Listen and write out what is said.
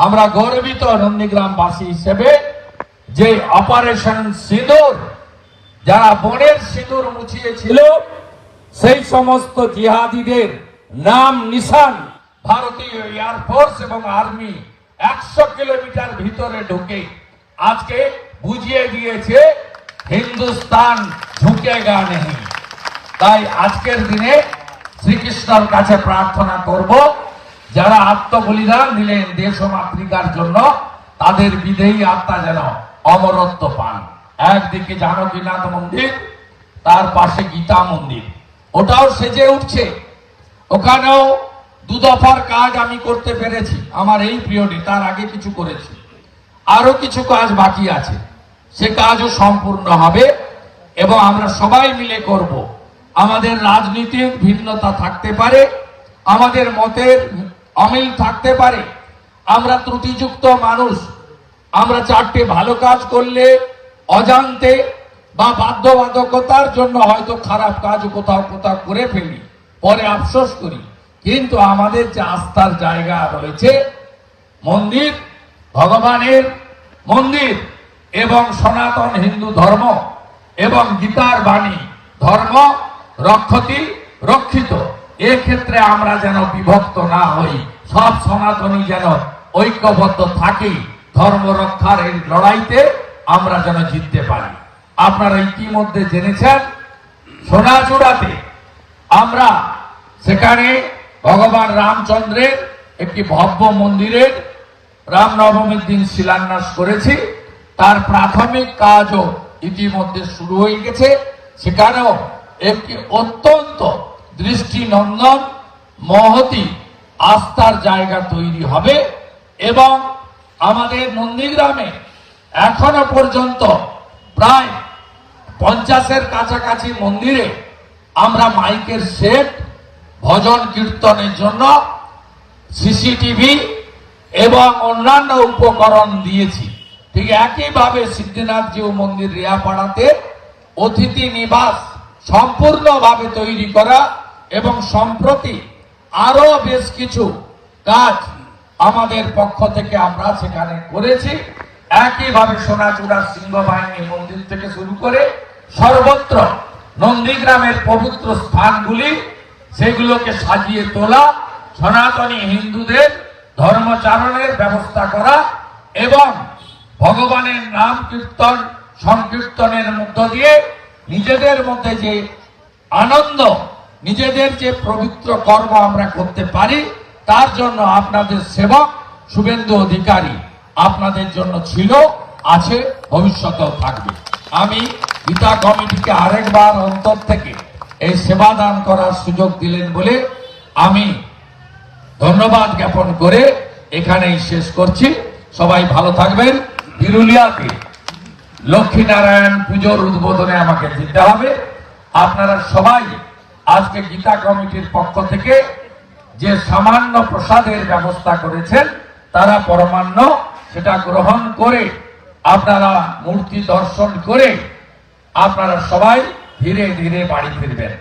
আমরা গর্বিত নন্দীগ্রামবাসী হিসেবে যে অপারেশন সিঁদুর, যারা বনের সিঁদুর মুছিয়েছিল সেই সমস্ত জিহাদিদের নাম নিশান ভারতীয় এয়ারফোর্স এবং আর্মি 100 কিলোমিটার ভিতরে ঢুকে আজকে বুঝিয়ে দিয়েছে হিন্দুস্তান ঝুঁকেগা নেই। তাই আজকের দিনে শ্রীকৃষ্ণের কাছে প্রার্থনা করব, যারা আত্মবলিদান দিলেন দেশ ও মাতৃকার জন্য, তাদের বিদেহী আত্মা যেন অমরত্ব পান। একদিকে জানকীনাথ মন্দির, তার পাশে গীতা মন্দির, ওটাও সেজে উঠছে। ওখানেও 2 দফার কাজ আমি করতে পেরেছি আমার এই পিরিয়ডে, তার আগে কিছু করেছি, আরো কিছু কাজ বাকি আছে, সে কাজও সম্পূর্ণ হবে এবং আমরা সবাই মিলে করব। আমাদের রাজনীতির ভিন্নতা থাকতে পারে, আমাদের মতের অমিল থাকতে পারে, আমরা ত্রুটিযুক্ত মানুষ, আমরা 4টে ভালো কাজ করলে অজান্তে বা বাধ্যবাধকতার জন্য হয়তো খারাপ কাজ কোথাও কোথাও করে ফেলি, পরে আফসোস করি। কিন্তু আমাদের যে আস্থার জায়গা রয়েছে মন্দির, ভগবানের মন্দির এবং সনাতন হিন্দু ধর্ম এবং গীতার বাণী, ধর্ম রক্ষতি রক্ষিত, এক্ষেত্রে আমরা যেন বিভক্ত না হই, সব সনাতনী যেন ঐক্যবদ্ধ থাকি, ধর্ম রক্ষার এই লড়াইতে আমরা যেন জিততে পারি। আপনারা ইতিমধ্যে জেনেছেন সোনাচূড়াতে আমরা সেখানে ভগবান রামচন্দ্রের একটি ভব্য মন্দিরের রামনবমীর দিন শিলান্যাস করেছি। তার প্রাথমিক কাজও ইতিমধ্যে শুরু হয়ে গেছে। সেখানেও একটি অত্যন্ত দৃষ্টিনন্দন মহতি আস্থার জায়গা তৈরি হবে এবং আমাদের নন্দীগ্রামে এখনো পর্যন্ত প্রায় 50-এর কাছাকাছি মন্দিরে আমরা মাইকের সেট, ভজন কীর্তনের জন্য সিসিটিভি এবং অন্যান্য উপকরণ দিয়েছি। ঠিক একইভাবে সিদ্ধিনাথজিউ মন্দির রিয়াপাড়াতে অতিথি নিবাস সম্পূর্ণভাবে তৈরি করা এবং সম্প্রতি আরো বেশ কিছু কাজ আমাদের পক্ষ থেকে আমরা সেখানে করেছি। একইভাবে সোনাচূড়ার সিংহবাহিনী মন্দির থেকে শুরু করে সর্বত্র নন্দীগ্রামের পবিত্র স্থানগুলি, সেগুলোকে সাজিয়ে তোলা, সনাতনী হিন্দুদের ধর্মচারণের ব্যবস্থা করা এবং ভগবানের নাম কীর্তন সংকীর্তনের মধ্য দিয়ে নিজেদের মধ্যে যে আনন্দ, নিজেদের যে পবিত্র কর্ম আমরা করতে পারি, তার জন্য আপনাদের সেবক শুভেন্দু অধিকারী আপনাদের জন্য ছিল, আছে, ভবিষ্যতেও থাকবে। আমি গীতা কমিটিকে আরেকবার অন্তর থেকে এই সেবা দান করার সুযোগ দিলেন বলে আমি ধন্যবাদ জ্ঞাপন করে এখানেই শেষ করছি। সবাই ভালো থাকবেন। বিরুলিয়াতে লক্ষ্মীনারায়ণ পুজোর উদ্বোধনে আমাকে যেতে হবে। আপনারা সবাই আজকে গীতা কমিটির পক্ষ থেকে যে সামান্য প্রসাদের ব্যবস্থা করেছেন, তারা পরমান্ন সেটা গ্রহণ করে আপনারা মূর্তি দর্শন করে আপনারা সবাই ধীরে ধীরে বাড়ি ফিরবেন।